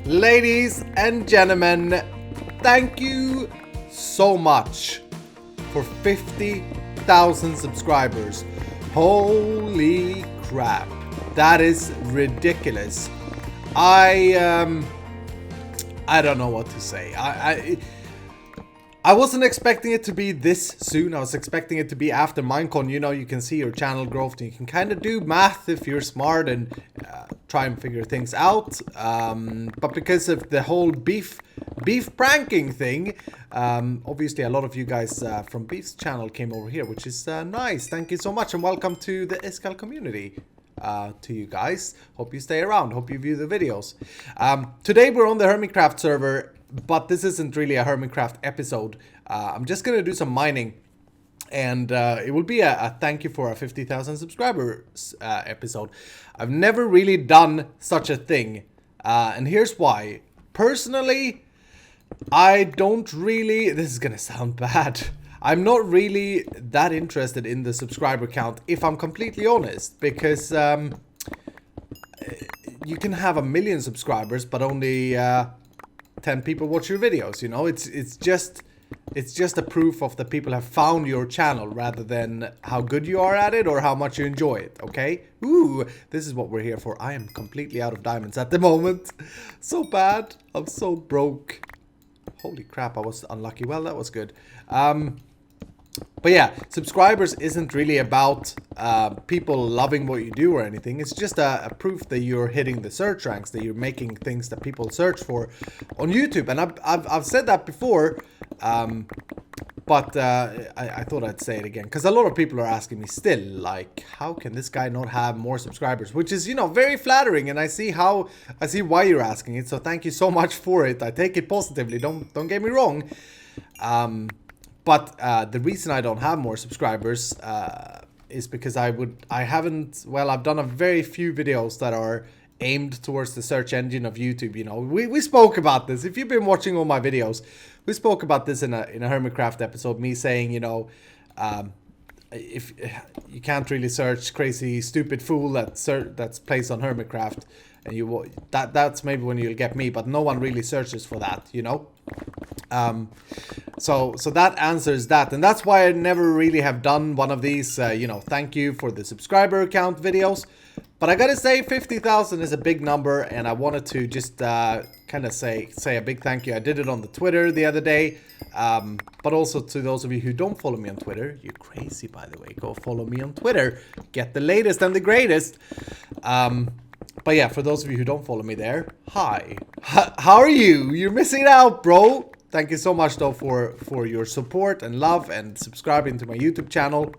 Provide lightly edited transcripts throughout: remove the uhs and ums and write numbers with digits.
Ladies and gentlemen, thank you so much for 50,000 subscribers. Holy crap. That is ridiculous. I don't know what to say. I wasn't expecting it to be this soon. I was expecting it to be after Minecon. You know, you can see your channel growth. And you can kind of do math if you're smart and try and figure things out. But because of the whole beef pranking thing, obviously a lot of you guys from Beef's channel came over here, which is nice. Thank you so much and welcome to the Iskall community. To you guys. Hope you stay around. Hope you view the videos. Today we're on the Hermitcraft server, but this isn't really a Hermitcraft episode. I'm just gonna do some mining, and it will be a thank you for a 50,000 subscribers episode. I've never really done such a thing, and here's why. Personally, I don't really... This is gonna sound bad. I'm not really that interested in the subscriber count, if I'm completely honest, because you can have 1 million subscribers, but only 10 people watch your videos. You know, it's just a proof of that people have found your channel rather than how good you are at it or how much you enjoy it. Okay? Ooh, this is what we're here for. I am completely out of diamonds at the moment. So bad. I'm so broke. Holy crap! I was unlucky. Well, that was good. But yeah, subscribers isn't really about people loving what you do or anything. It's just a proof that you're hitting the search ranks, that you're making things that people search for on YouTube. And I've said that before, but I thought I'd say it again, because a lot of people are asking me still, like, how can this guy not have more subscribers? Which is, you know, very flattering, and I see why you're asking it. So thank you so much for it. I take it positively. Don't get me wrong. But the reason I don't have more subscribers is because I've done a very few videos that are aimed towards the search engine of YouTube. You know, we spoke about this. If you've been watching all my videos, we spoke about this in a Hermitcraft episode. Me saying, you know, if you can't really search crazy stupid fool that's placed on Hermitcraft, and that's maybe when you'll get me, but no one really searches for that, you know. So that answers that, and that's why I never really have done one of these, you know, thank you for the subscriber count videos. But I gotta say, 50,000 is a big number, and I wanted to just kind of say a big thank you. I did it on the Twitter the other day, but also to those of you who don't follow me on Twitter. You're crazy, by the way. Go follow me on Twitter. Get the latest and the greatest. But yeah, for those of you who don't follow me there, hi. How are you? You're missing out, bro. Thank you so much, though, for your support and love and subscribing to my YouTube channel.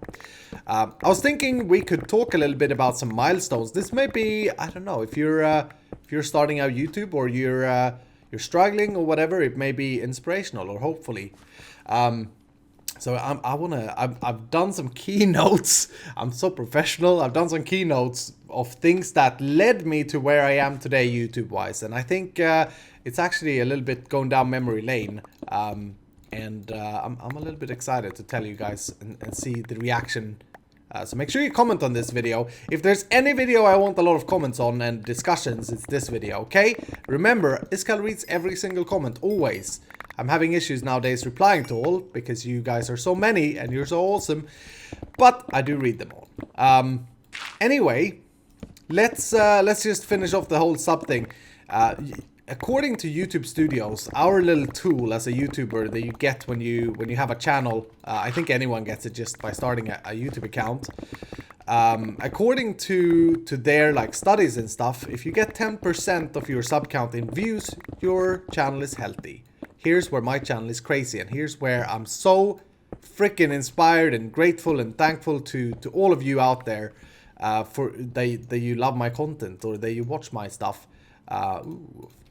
I was thinking we could talk a little bit about some milestones. This may be, I don't know, if you're starting out YouTube or you're struggling or whatever, it may be inspirational, or hopefully. So I've done some keynotes. I'm so professional. I've done some keynotes of things that led me to where I am today YouTube wise. And I think it's actually a little bit going down memory lane. I'm a little bit excited to tell you guys and see the reaction. So make sure you comment on this video. If there's any video I want a lot of comments on and discussions, it's this video, okay? Remember, Iskall reads every single comment, always. I'm having issues nowadays replying to all because you guys are so many and you're so awesome, but I do read them all. Anyway, let's just finish off the whole sub thing. According to YouTube Studios, our little tool as a YouTuber that you get when you have a channel, I think anyone gets it just by starting a YouTube account. According to their like studies and stuff, if you get 10% of your sub count in views, your channel is healthy. Here's where my channel is crazy, and here's where I'm so freaking inspired and grateful and thankful to all of you out there for that you love my content or that you watch my stuff.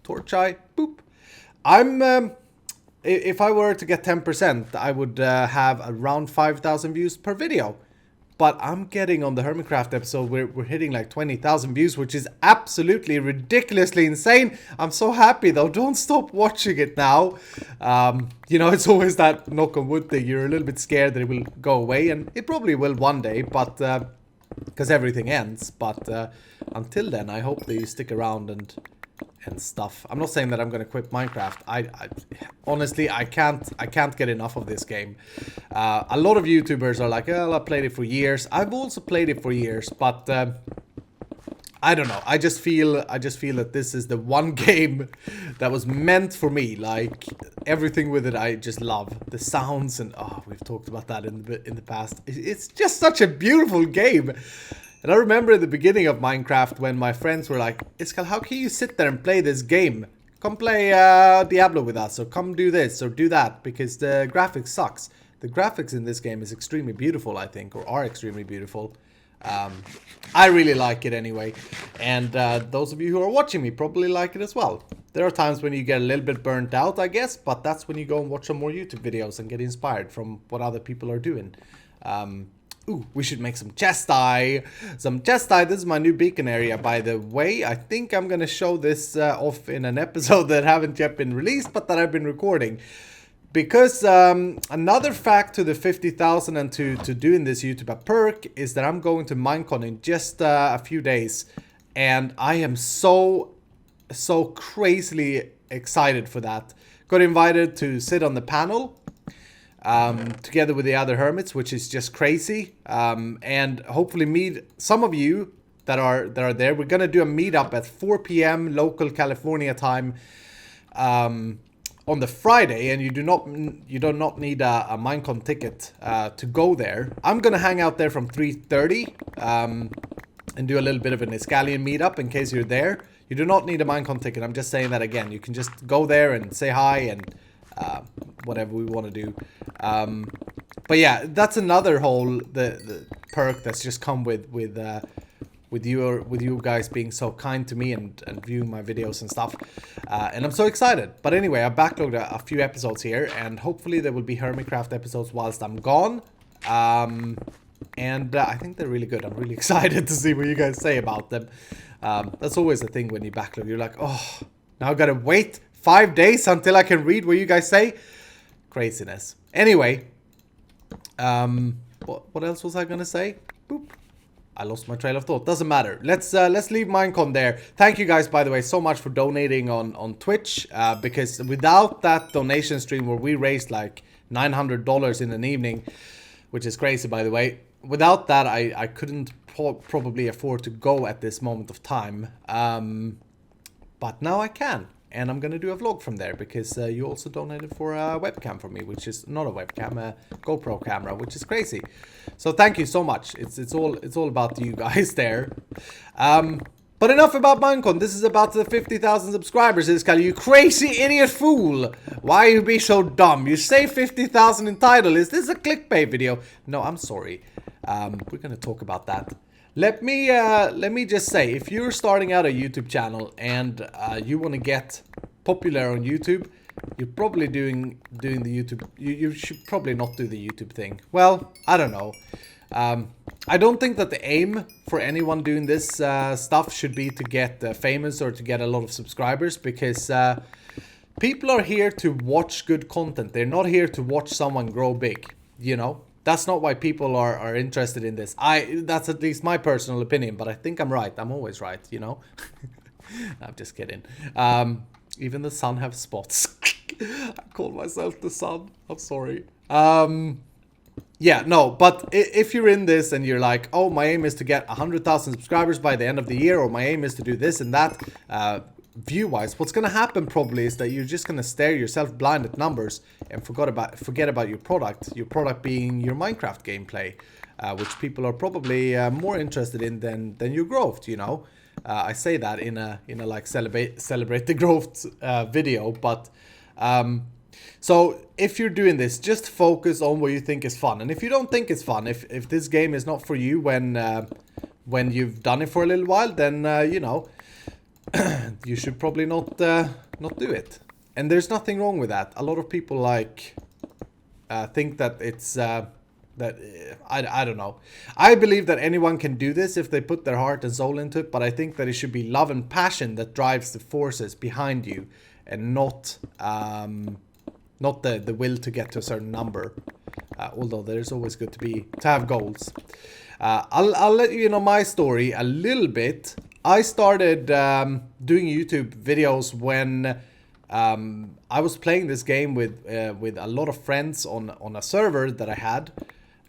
Torch eye, boop. If I were to get 10%, I would have around 5,000 views per video. But I'm getting on the Hermitcraft episode, we're hitting like 20,000 views, which is absolutely ridiculously insane. I'm so happy though. Don't stop watching it now. You know, it's always that knock on wood thing. You're a little bit scared that it will go away, and it probably will one day, but because everything ends. But until then, I hope that you stick around and and stuff. I'm not saying that I'm gonna quit Minecraft. I honestly I can't get enough of this game. A lot of YouTubers are like, oh, I played it for years. I've also played it for years, but I don't know. I just feel that this is the one game that was meant for me. Like everything with it, I just love the sounds, and oh, we've talked about that in the past. It's just such a beautiful game. And I remember at the beginning of Minecraft when my friends were like, Iskall, how can you sit there and play this game? Come play Diablo with us, or come do this or do that, because the graphics sucks. The graphics in this game is extremely beautiful, I think, or are extremely beautiful. I really like it anyway, and those of you who are watching me probably like it as well. There are times when you get a little bit burnt out, I guess, but that's when you go and watch some more YouTube videos and get inspired from what other people are doing. Ooh, we should make some chesti. This is my new beacon area, by the way. I think I'm gonna show this off in an episode that haven't yet been released, but that I've been recording. Because another fact to the 50,000 and to doing this YouTube a perk is that I'm going to Minecon in just a few days. And I am so crazily excited for that. Got invited to sit on the panel together with the other hermits, which is just crazy. And hopefully meet some of you that are there. We're going to do a meetup at 4 p.m. local California time. On the Friday, and you do not need a Minecon ticket to go there. I'm gonna hang out there from 3:30 and do a little bit of an Iskalian meetup in case you're there. You do not need a Minecon ticket. I'm just saying that again. You can just go there and say hi and whatever we want to do. But yeah, that's another whole the perk that's just come with you guys being so kind to me and viewing my videos and stuff, and I'm so excited. But anyway, I backlogged a few episodes here, and hopefully there will be Hermitcraft episodes whilst I'm gone, and I think they're really good. I'm really excited to see what you guys say about them. That's always the thing when you backlog. You're like, oh, now I gotta wait 5 days until I can read what you guys say. Craziness. Anyway, what else was I gonna say? Boop. I lost my trail of thought. Doesn't matter. Let's leave Minecon there. Thank you guys, by the way, so much for donating on Twitch. Because without that donation stream where we raised like $900 in an evening, which is crazy, by the way. Without that, I couldn't probably afford to go at this moment of time. But now I can. And I'm gonna do a vlog from there because you also donated for a webcam for me, which is not a webcam, a GoPro camera, which is crazy. So thank you so much. It's all about you guys there. But enough about Minecon. This is about the 50,000 subscribers. Iskall, you crazy idiot fool! Why you be so dumb? You say 50,000 in title. Is this a clickbait video? No, I'm sorry. We're gonna talk about that. Let me just say, if you're starting out a YouTube channel and you want to get popular on YouTube, you're probably doing the YouTube. You should probably not do the YouTube thing. Well, I don't know. I don't think that the aim for anyone doing this stuff should be to get famous or to get a lot of subscribers, because people are here to watch good content. They're not here to watch someone grow big, you know? That's not why people are interested in this. That's at least my personal opinion, but I think I'm right. I'm always right, you know? I'm just kidding. Even the sun have spots. I call myself the sun. I'm sorry. Yeah, no, but if you're in this and you're like, oh, my aim is to get 100,000 subscribers by the end of the year, or my aim is to do this and that, view-wise, what's going to happen probably is that you're just going to stare yourself blind at numbers and forget about your product being your Minecraft gameplay, which people are probably more interested in than your growth, you know. I say that in a like celebrate the growth video, but so if you're doing this, just focus on what you think is fun. And if you don't think it's fun, if this game is not for you when you've done it for a little while, then you know, you should probably not do it. And there's nothing wrong with that. A lot of people like think that it's I don't know. I believe that anyone can do this if they put their heart and soul into it, but I think that it should be love and passion that drives the forces behind you, and not the will to get to a certain number. Although there's always good to have goals. I'll let you know my story a little bit. I started doing YouTube videos when I was playing this game with a lot of friends on a server that I had.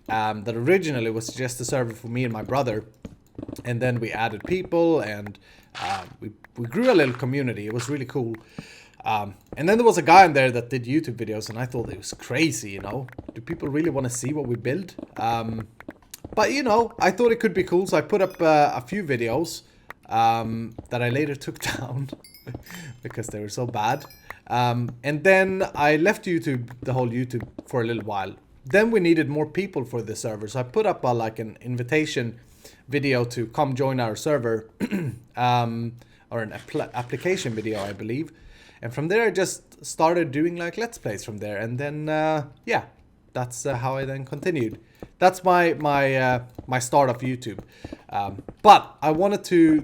That originally was just a server for me and my brother, and then we added people, and we grew a little community. It was really cool. And then there was a guy in there that did YouTube videos, and I thought it was crazy, you know. Do people really want to see what we build? But, you know, I thought it could be cool, so I put up a few videos that I later took down because they were so bad. And then I left YouTube, the whole YouTube, for a little while. Then we needed more people for the server, so I put up like an invitation video to come join our server, or an application video, I believe. And from there I just started doing like Let's Plays from there, and then yeah, that's how I then continued. That's my start of YouTube. But I wanted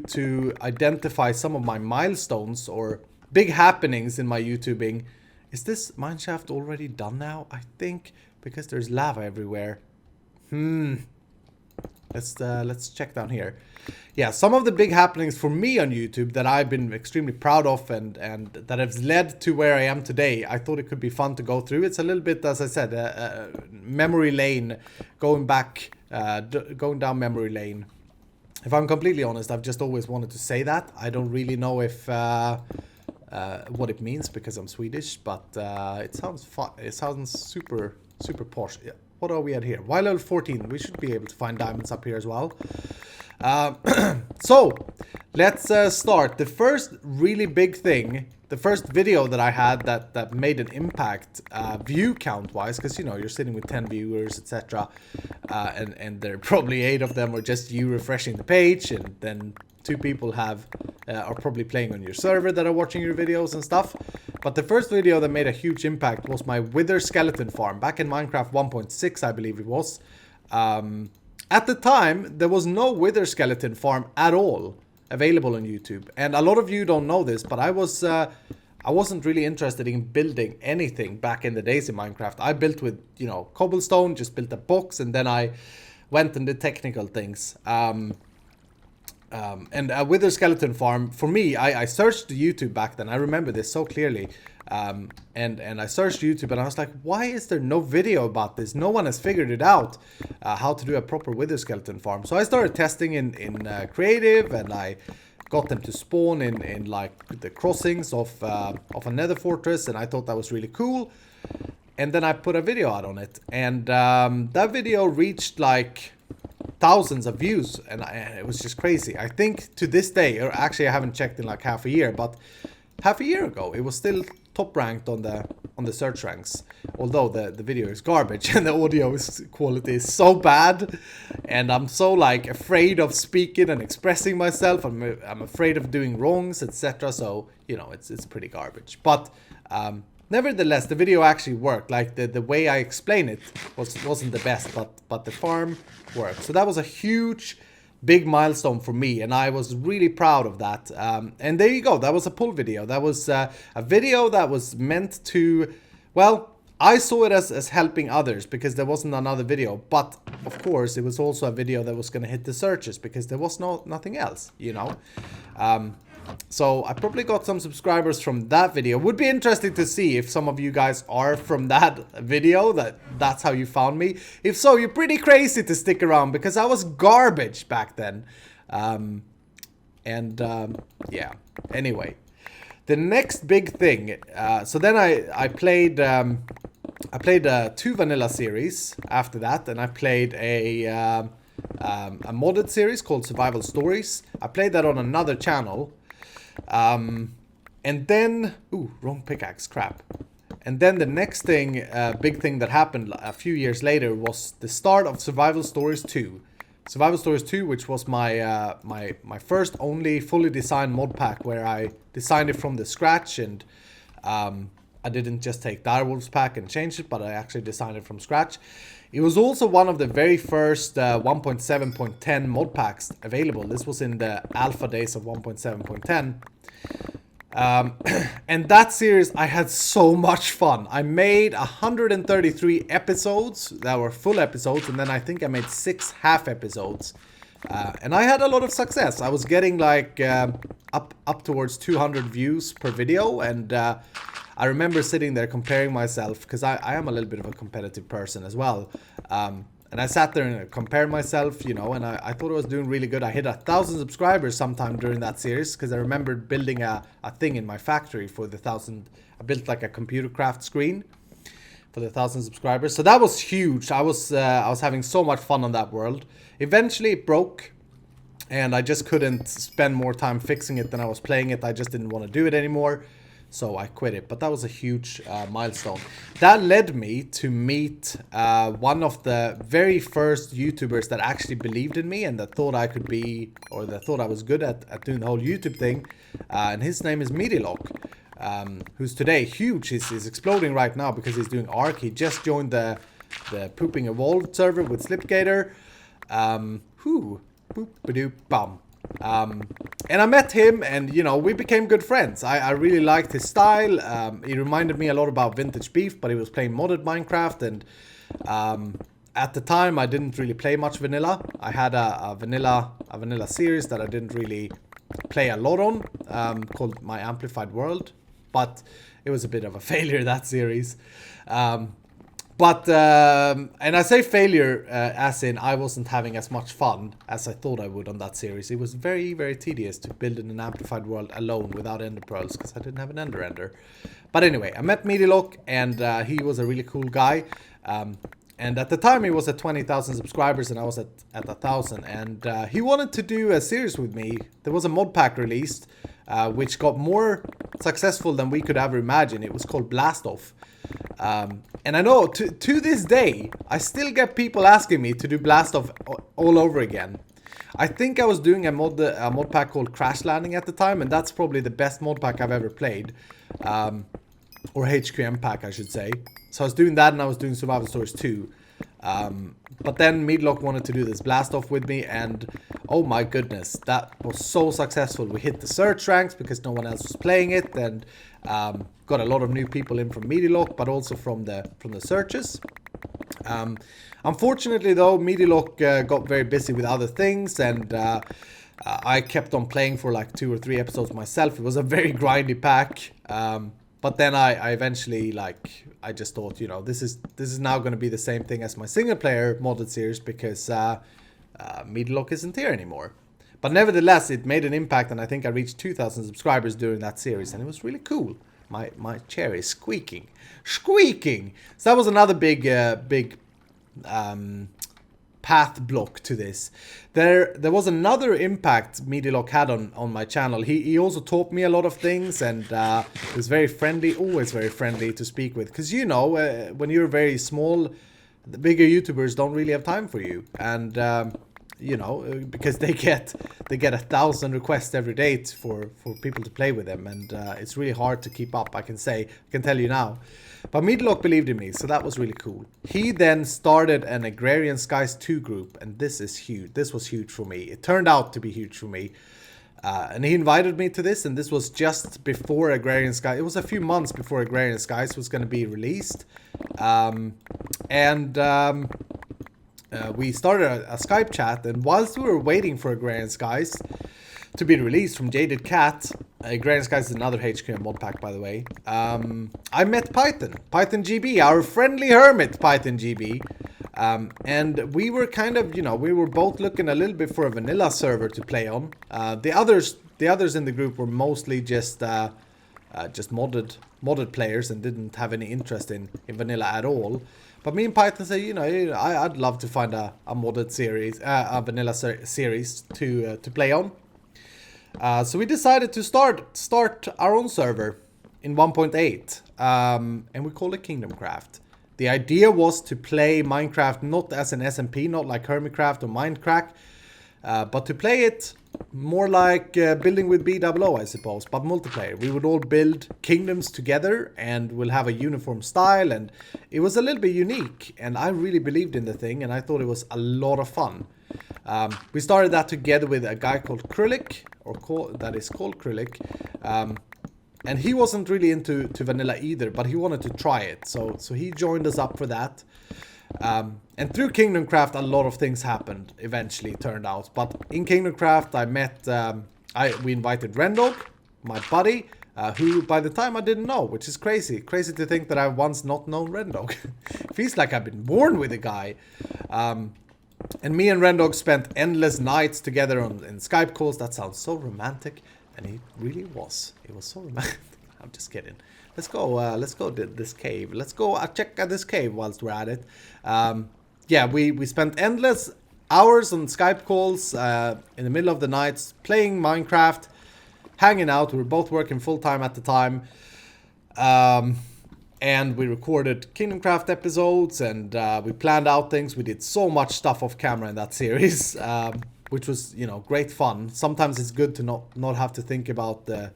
to identify some of my milestones or big happenings in my YouTubing. Is this mineshaft already done now? I think, because there's lava everywhere. Let's check down here. Yeah, some of the big happenings for me on YouTube that I've been extremely proud of and that have led to where I am today. I thought it could be fun to go through. It's a little bit, as I said, memory lane, going back, going down memory lane. If I'm completely honest, I've just always wanted to say that. I don't really know if what it means because I'm Swedish, but it sounds fun. It sounds super posh. Yeah. What are we at here? Y level 14. We should be able to find diamonds up here as well. So, let's start. The first really big thing, the first video that I had that made an impact view count wise, because you know you're sitting with 10 viewers, etc. And there are probably 8 of them are just you refreshing the page, and then 2 people are probably playing on your server that are watching your videos and stuff. But the first video that made a huge impact was my Wither skeleton farm back in Minecraft 1.6, I believe it was. At the time, there was no Wither skeleton farm at all available on YouTube, and a lot of you don't know this, but I wasn't really interested in building anything back in the days in Minecraft. I built with, you know, cobblestone, just built a box, and then I went and did technical things. And a Wither skeleton farm, for me, I searched YouTube back then. I remember this so clearly. And I searched YouTube and I was like, why is there no video about this? No one has figured it out, how to do a proper Wither skeleton farm. So I started testing in creative, and I got them to spawn in like the crossings of a nether fortress, and I thought that was really cool. And then I put a video out on it, and that video reached like thousands of views, and it was just crazy. I think to this day, or actually I haven't checked in like half a year, but half a year ago it was still top ranked on the search ranks, although the video is garbage and the audio quality is so bad, and I'm so like afraid of speaking and expressing myself. I'm afraid of doing wrongs, etc. So you know, it's pretty garbage, but nevertheless, the video actually worked. Like the way I explain it wasn't the best, but the farm worked. So that was a huge, big milestone for me, and I was really proud of that. And there you go. That was a pull video. That was a video that was meant to, well, I saw it as helping others because there wasn't another video. But of course, it was also a video that was going to hit the searches because there was nothing else, you know. So I probably got some subscribers from that video. Would be interesting to see if some of you guys are from that video, that's how you found me. If so, you're pretty crazy to stick around because I was garbage back then. Yeah, anyway. The next big thing, so then I played 2 vanilla series after that, and I played a modded series called Survival Stories. I played that on another channel. And then, wrong pickaxe, crap. And then the next thing, big thing that happened a few years later was the start of Survival Stories 2. Survival Stories 2, which was my my first only fully designed mod pack, where I designed it from the scratch, and I didn't just take Direwolf's pack and change it, but I actually designed it from scratch. It was also one of the very first 1.7.10 mod packs available. This was in the alpha days of 1.7.10. And that series, I had so much fun. I made 133 episodes that were full episodes, and then I think I made 6 half episodes. And I had a lot of success. I was getting like up towards 200 views per video, and I remember sitting there comparing myself, because I am a little bit of a competitive person as well. And I sat there and compared myself, you know, and I thought I was doing really good. I hit 1,000 subscribers sometime during that series, because I remembered building a thing in my factory for the 1,000. I built like a computer craft screen for the 1,000 subscribers. So that was huge. I was having so much fun on that world. Eventually it broke, and I just couldn't spend more time fixing it than I was playing it. I just didn't want to do it anymore. So I quit it. But that was a huge milestone. That led me to meet one of the very first YouTubers that actually believed in me and that thought I could be, or that thought I was good at doing the whole YouTube thing. And his name is Meatylock, who's today huge. He's exploding right now because he's doing Ark. He just joined the Pooping Evolved server with Slipgator. Boop-a-doop-bum. And I met him, and you know, we became good friends. I really liked his style. He reminded me a lot about Vintage Beef, but he was playing modded Minecraft, and at the time I didn't really play much vanilla. I had a vanilla series that I didn't really play a lot on, called My Amplified World, but it was a bit of a failure, that series. And I say failure as in I wasn't having as much fun as I thought I would on that series. It was very, very tedious to build in an amplified world alone without ender pearls, because I didn't have an ender. But anyway, I met Meatylock, and he was a really cool guy. And at the time he was at 20,000 subscribers and I was at 1,000. And he wanted to do a series with me. There was a mod pack released, which got more successful than we could ever imagine. It was called Blast Off. And I know to this day, I still get people asking me to do Blast Off all over again. I think I was doing a mod pack called Crash Landing at the time, and that's probably the best mod pack I've ever played. Or HQM pack, I should say. So I was doing that, and I was doing Survival Stories 2. But then Meatylock wanted to do this Blast Off with me, and oh my goodness, that was so successful. We hit the search ranks because no one else was playing it, and got a lot of new people in from Meatylock, but also from the searches. Unfortunately though, Meatylock got very busy with other things, and I kept on playing for like 2 or 3 episodes myself. It was a very grindy pack. But then I eventually, I just thought, you know, this is now going to be the same thing as my single player modded series, because Meatylock isn't here anymore. But nevertheless, it made an impact, and I think I reached 2,000 subscribers during that series, and it was really cool. My chair is squeaking. So that was another big path block to this. There was another impact Meatylock had on my channel. He also taught me a lot of things, and he was very friendly, always very friendly to speak with. Because, you know, when you're very small, the bigger YouTubers don't really have time for you. And, you know, because they get 1,000 requests every day for people to play with them. And it's really hard to keep up, I can tell you now. But Meatylock believed in me, so that was really cool. He then started an Agrarian Skies 2 group, and this is huge. This was huge for me. It turned out to be huge for me. And he invited me to this, and this was just before Agrarian Skies. It was a few months before Agrarian Skies was going to be released. We started a Skype chat, and whilst we were waiting for Agrarian Skies to be released from Jaded Cat, Agrarian Skies is another HQM mod pack, by the way, I met Python GB, our friendly hermit Python GB, and we were kind of, you know, we were both looking a little bit for a vanilla server to play on. The others in the group were mostly just modded players and didn't have any interest in vanilla at all. But me and Python said, you know, I'd love to find a modded series, a vanilla series to play on. So we decided to start our own server in 1.8, and we called it Kingdom Craft. The idea was to play Minecraft not as an SMP, not like Hermitcraft or Minecraft, but to play it more like building with BWO, I suppose, but multiplayer. We would all build kingdoms together, and we'll have a uniform style, and it was a little bit unique, and I really believed in the thing, and I thought it was a lot of fun. We started that together with a guy called Krullik, that is called Krullik, and he wasn't really into vanilla either, but he wanted to try it, so he joined us up for that. And through Kingdom Craft, a lot of things happened. Eventually, turned out. But in Kingdom Craft, I met. We invited Rendog, my buddy, who by the time I didn't know, which is crazy. Crazy to think that I once not known Rendog. Feels like I've been born with a guy. And me and Rendog spent endless nights together in Skype calls. That sounds so romantic, and it really was. It was so romantic. I'm just kidding. Let's go to this cave. Let's go check out this cave whilst we're at it. Yeah, we spent endless hours on Skype calls in the middle of the nights playing Minecraft, hanging out. We were both working full time at the time. And we recorded Kingdom Craft episodes, and we planned out things. We did so much stuff off camera in that series, which was, you know, great fun. Sometimes it's good to not have to think about the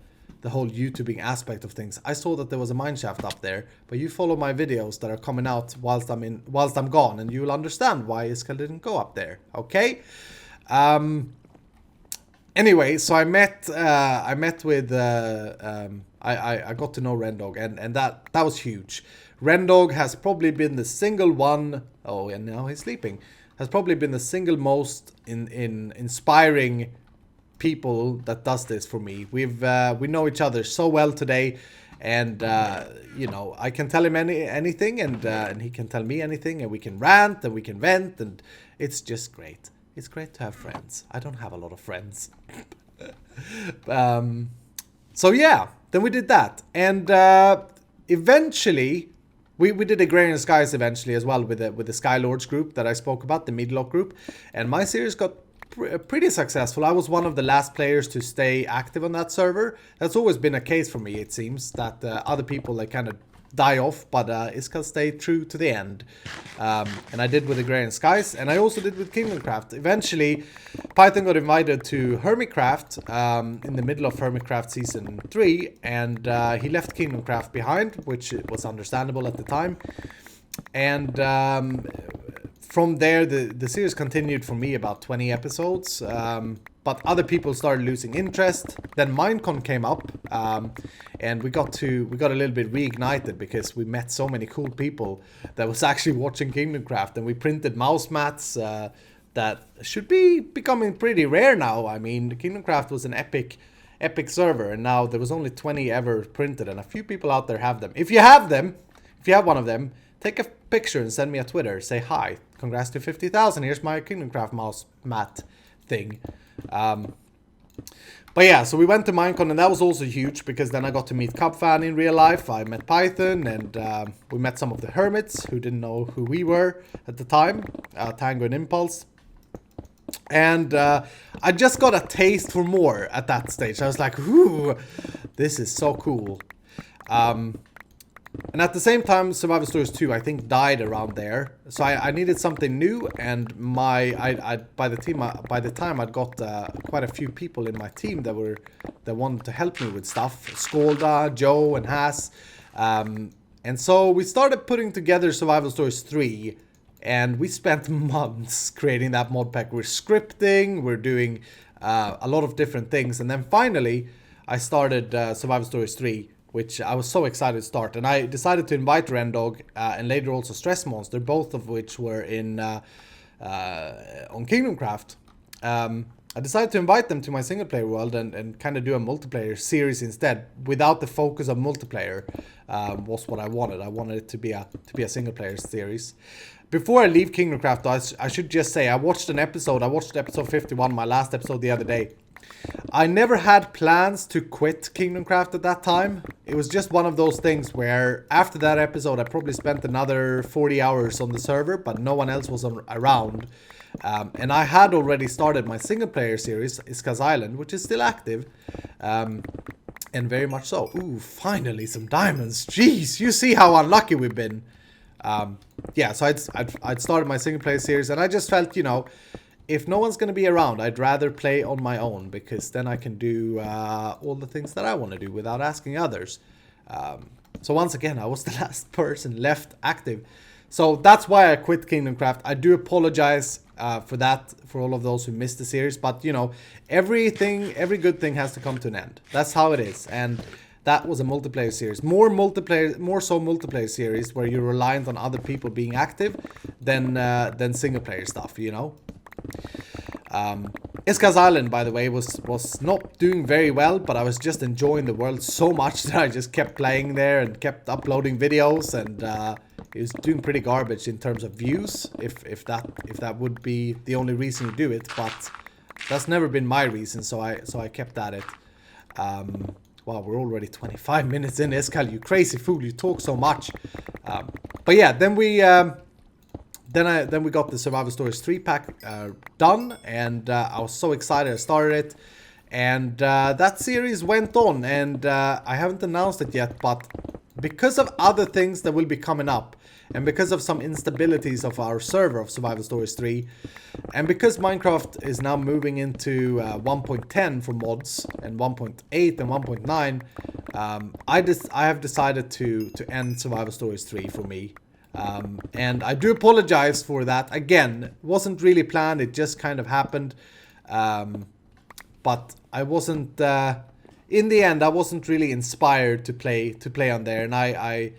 whole YouTubing aspect of things. I saw that there was a mineshaft up there, but you follow my videos that are coming out whilst I'm gone, and you'll understand why Iskall didn't go up there. Okay. Anyway, so I met with I got to know Rendog, and that was huge. Rendog has probably been the single one. Oh, and now he's sleeping. Has probably been the single most inspiring people that does this for me. We know each other so well today, and you know, I can tell him anything, and he can tell me anything, and we can rant and we can vent, and it's just great. It's great to have friends. I don't have a lot of friends. So yeah, then we did that, and eventually we did Agrarian Skies eventually as well with the Skylords group that I spoke about, the Midlock group, and my series got pretty successful. I was one of the last players to stay active on that server. That's always been a case for me. It seems that other people, they kind of die off, but Iskall stayed true to the end. And I did with Agrarian Skies, and I also did with Kingdom Craft. Eventually, Python got invited to Hermitcraft in the middle of Hermitcraft Season 3, and he left Kingdom Craft behind, which was understandable at the time. And from there, the series continued for me about 20 episodes, but other people started losing interest. Then Minecon came up, and we got a little bit reignited because we met so many cool people that was actually watching Kingdom Craft, and we printed mouse mats that should be becoming pretty rare now. I mean, Kingdom Craft was an epic server, and now there was only 20 ever printed, and a few people out there have them. If you have one of them, take a picture and send me a Twitter. Say hi. Congrats to 50,000. Here's my Kingdom Craft mouse mat thing. But yeah, so we went to Minecon, and that was also huge because then I got to meet Cubfan in real life. I met Python, and we met some of the hermits who didn't know who we were at the time, Tango and Impulse. And I just got a taste for more at that stage. I was like, ooh, this is so cool. And at the same time, Survival Stories 2, I think, died around there. So I needed something new, and by the time I'd got quite a few people in my team that wanted to help me with stuff. Skolda, Joe, and Haas. And so we started putting together Survival Stories 3, and we spent months creating that mod pack. We're scripting, we're doing a lot of different things, and then finally I started Survival Stories 3, which I was so excited to start. And I decided to invite Rendog and later also Stress Monster, both of which were on Kingdom Craft. I decided to invite them to my single player world and kind of do a multiplayer series instead, without the focus of multiplayer. Was what I wanted. I wanted it to be a single player series. Before I leave Kingdom Craft, I should just say I watched episode 51, my last episode the other day. I never had plans to quit Kingdom Craft at that time. It was just one of those things where after that episode I probably spent another 40 hours on the server, but no one else was around. And I had already started my single player series, Iskall's Island, which is still active. And very much so. Ooh, finally some diamonds. Jeez, you see how unlucky we've been. Yeah, so I'd started my single player series, and I just felt, you know, if no one's going to be around, I'd rather play on my own, because then I can do all the things that I want to do without asking others. So once again, I was the last person left active. So that's why I quit Kingdom Craft. I do apologize for that, for all of those who missed the series. But, you know, every good thing has to come to an end. That's how it is. And that was a multiplayer series. More so multiplayer series where you're reliant on other people being active than single player stuff, you know. Iska's Island, by the way, was not doing very well, but I was just enjoying the world so much that I just kept playing there and kept uploading videos, and it was doing pretty garbage in terms of views, if that would be the only reason you do it, but that's never been my reason, so I kept at it. Wow, we're already 25 minutes in. Iskal, you crazy fool, you talk so much. But yeah, then we got the Survival Stories 3 pack done, and I was so excited I started it. And that series went on, and I haven't announced it yet, but because of other things that will be coming up, and because of some instabilities of our server of Survival Stories 3, and because Minecraft is now moving into 1.10 for mods, and 1.8 and 1.9, I have decided to end Survival Stories 3 for me. And I do apologize for that. Again, it wasn't really planned, it just kind of happened. But I wasn't, in the end, I wasn't really inspired to play on there. And I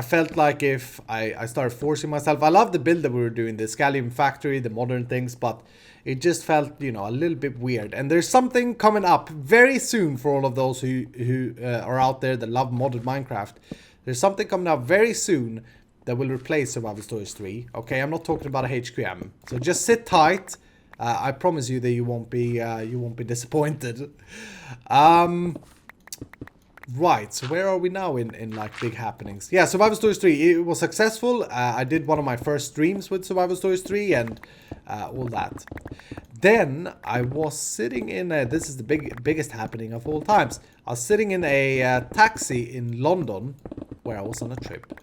felt like if I started forcing myself, I love the build that we were doing, the Scallium Factory, the modern things, but it just felt, you know, a little bit weird. And there's something coming up very soon for all of those who are out there that love modded Minecraft. There's something coming up very soon that will replace Survival Stories 3. Okay, I'm not talking about a HQM. So just sit tight. I promise you that you won't be disappointed. Right, so where are we now in like big happenings? Yeah, Survival Stories 3, it was successful. I did one of my first streams with Survival Stories 3 and all that. Then I was sitting in this is the biggest happening of all times. I was sitting in a taxi in London where I was on a trip.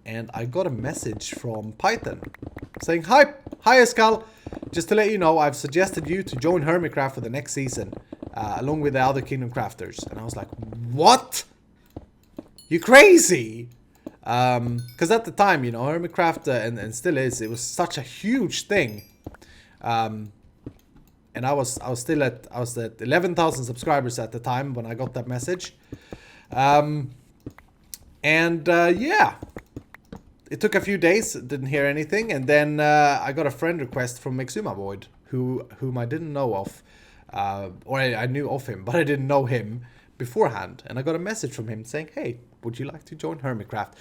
And I got a message from Python saying, Hi Iskal, just to let you know, I've suggested you to join Hermitcraft for the next season, along with the other Kingdom Crafters. And I was like, what? You crazy? Because at the time, you know, Hermitcraft, and still is, it was such a huge thing. And I was at 11,000 subscribers at the time when I got that message. Yeah, it took a few days, didn't hear anything, and then I got a friend request from Mixumavoid, whom I didn't know of, or I knew of him, but I didn't know him beforehand, and I got a message from him saying, hey, would you like to join Hermitcraft?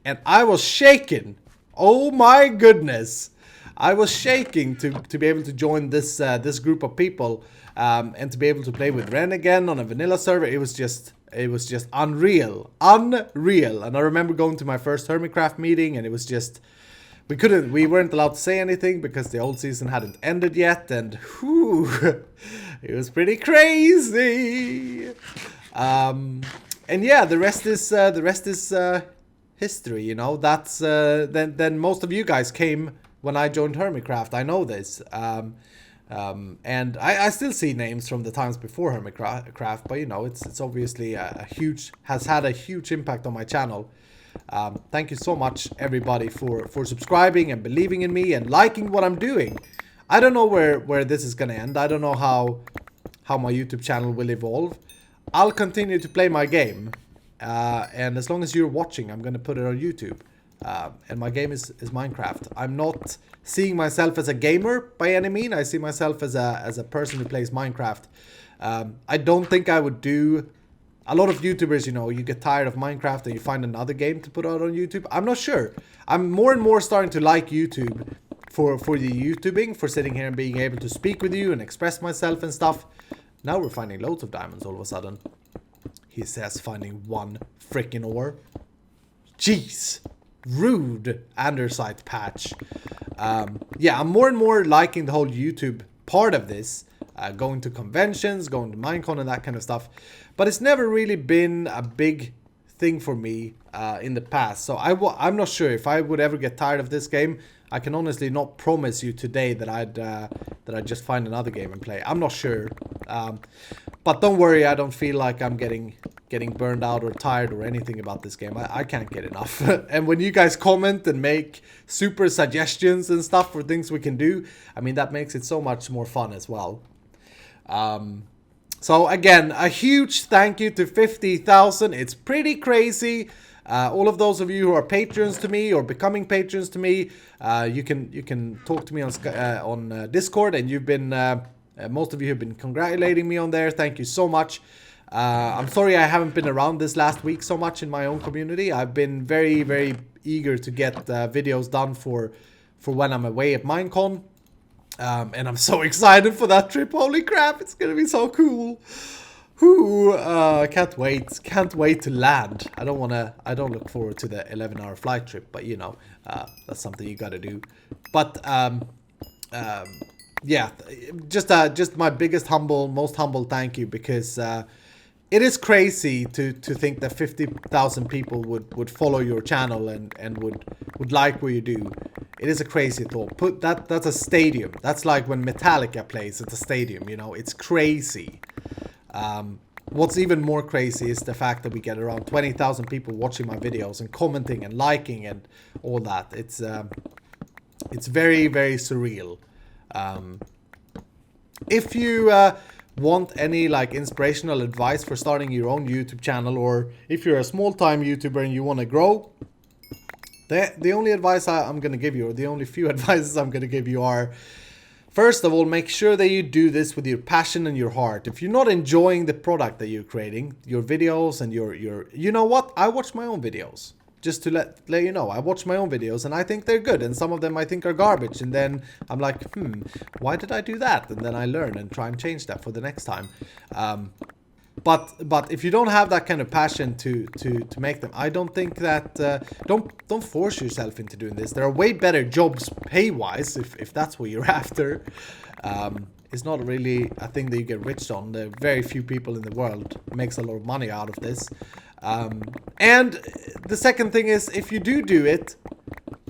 And I was shaking. Oh my goodness. I was shaking to be able to join this group of people, and to be able to play with Ren again on a vanilla server. It was just unreal. And I remember going to my first Hermitcraft meeting, and it was just, we weren't allowed to say anything because the old season hadn't ended yet, and whew, it was pretty crazy. And yeah, the rest is history, you know. That's then most of you guys came when I joined Hermitcraft. I know this. And I still see names from the times before Hermitcraft, but you know, it's obviously has had a huge impact on my channel. Thank you so much, everybody, for subscribing and believing in me and liking what I'm doing. I don't know where this is gonna end. I don't know how my YouTube channel will evolve. I'll continue to play my game, and as long as you're watching, I'm gonna put it on YouTube. And my game is Minecraft. I'm not seeing myself as a gamer by any means. I see myself as a person who plays Minecraft. I don't think I would do. A lot of YouTubers, you know, you get tired of Minecraft and you find another game to put out on YouTube. I'm not sure. I'm more and more starting to like YouTube for the YouTubing, for sitting here and being able to speak with you and express myself and stuff. Now we're finding loads of diamonds all of a sudden. He says finding one freaking ore. Jeez. Rude andesite patch. Yeah, I'm more and more liking the whole YouTube part of this. Going to conventions, going to Minecon and that kind of stuff. But it's never really been a big thing for me in the past. So I'm not sure if I would ever get tired of this game. I can honestly not promise you today that I'd just find another game and play. I'm not sure. But don't worry, I don't feel like I'm getting burned out or tired or anything about this game. I can't get enough. And when you guys comment and make super suggestions and stuff for things we can do, I mean, that makes it so much more fun as well. So again, a huge thank you to 50,000. It's pretty crazy. All of those of you who are patrons to me or becoming patrons to me, you can talk to me on Discord, and you've been most of you have been congratulating me on there. Thank you so much. I'm sorry I haven't been around this last week so much in my own community. I've been very, very eager to get videos done for when I'm away at Minecon. And I'm so excited for that trip. Holy crap, it's gonna be so cool. Can't wait to land. I don't look forward to the 11-hour flight trip, but you know, that's something you gotta do. But yeah, just my biggest most humble thank you, because it is crazy to think that 50,000 people would follow your channel and would like what you do. It is a crazy thought. That's a stadium. That's like when Metallica plays at the stadium, you know. It's crazy. What's even more crazy is the fact that we get around 20,000 people watching my videos and commenting and liking and all that. It's very, very surreal. If you want any like inspirational advice for starting your own YouTube channel, or if you're a small-time YouTuber and you want to grow, the only advice I'm going to give you, or the only few advices I'm going to give you are, first of all, make sure that you do this with your passion and your heart. If you're not enjoying the product that you're creating, your videos and your you know what? I watch my own videos. Just to let you know, I watch my own videos and I think they're good, and some of them I think are garbage, and then I'm like, why did I do that? And then I learn and try and change that for the next time. But if you don't have that kind of passion to make them, I don't think that don't force yourself into doing this. There are way better jobs pay-wise if that's what you're after. It's not really a thing that you get rich on. There are very few people in the world makes a lot of money out of this. And the second thing is, if you do it,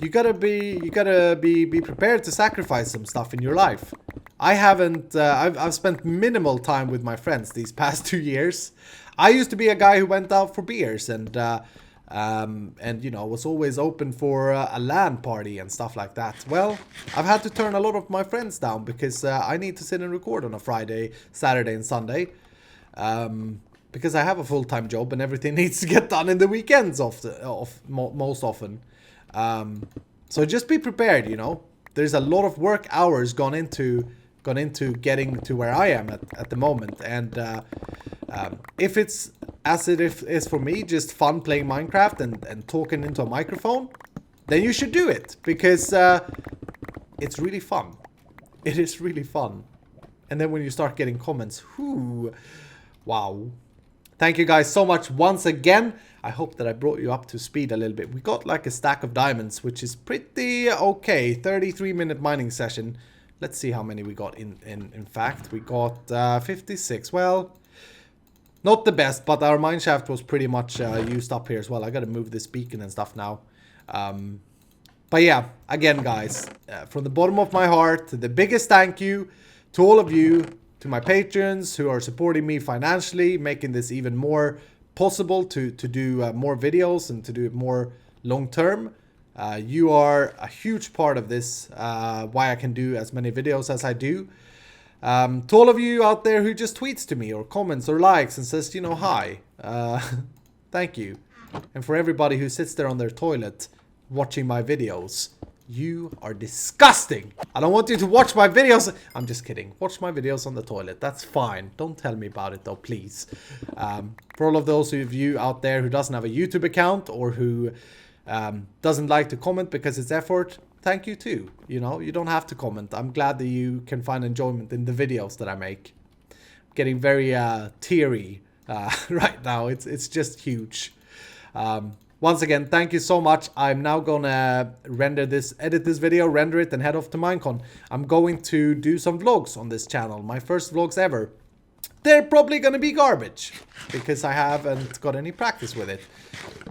you gotta be prepared to sacrifice some stuff in your life. I haven't. I've spent minimal time with my friends these past 2 years. I used to be a guy who went out for beers and you know, was always open for a LAN party and stuff like that. Well, I've had to turn a lot of my friends down because I need to sit and record on a Friday, Saturday, and Sunday. Because I have a full-time job and everything needs to get done in the weekends most often. So just be prepared, you know. There's a lot of work hours gone into getting to where I am at the moment. And if it's as it is for me, just fun playing Minecraft and talking into a microphone, then you should do it, because it's really fun. It is really fun. And then when you start getting comments, wow. Thank you guys so much once again. I hope that I brought you up to speed a little bit. We got like a stack of diamonds, which is pretty okay. 33-minute mining session. Let's see how many we got in fact. We got 56. Well, not the best, but our mine shaft was pretty much used up here as well. I gotta move this beacon and stuff now. But yeah, again guys, from the bottom of my heart, the biggest thank you to all of you, to my patrons who are supporting me financially, making this even more possible to do more videos and to do it more long term. You are a huge part of this, why I can do as many videos as I do. To all of you out there who just tweets to me or comments or likes and says, you know, hi, thank you. And for everybody who sits there on their toilet watching my videos, you are disgusting. I don't want you to watch my videos. I'm just kidding. Watch my videos on the toilet. That's fine. Don't tell me about it though, please. For all of those of you out there who doesn't have a YouTube account or who doesn't like to comment because it's effort, thank you too. You know, you don't have to comment. I'm glad that you can find enjoyment in the videos that I make. I'm getting very teary right now. It's just huge. Once again, thank you so much. I'm now gonna edit this video, render it, and head off to Minecon. I'm going to do some vlogs on this channel, my first vlogs ever. They're probably gonna be garbage, because I haven't got any practice with it.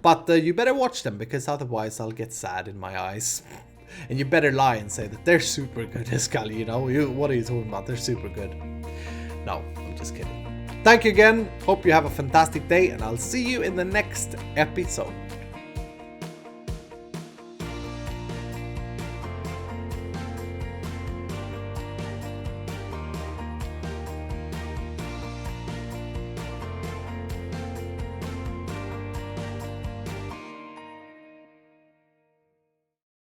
But you better watch them, because otherwise I'll get sad in my eyes. And you better lie and say that they're super good, Escali, you know? What are you talking about? They're super good. No, I'm just kidding. Thank you again. Hope you have a fantastic day, and I'll see you in the next episode.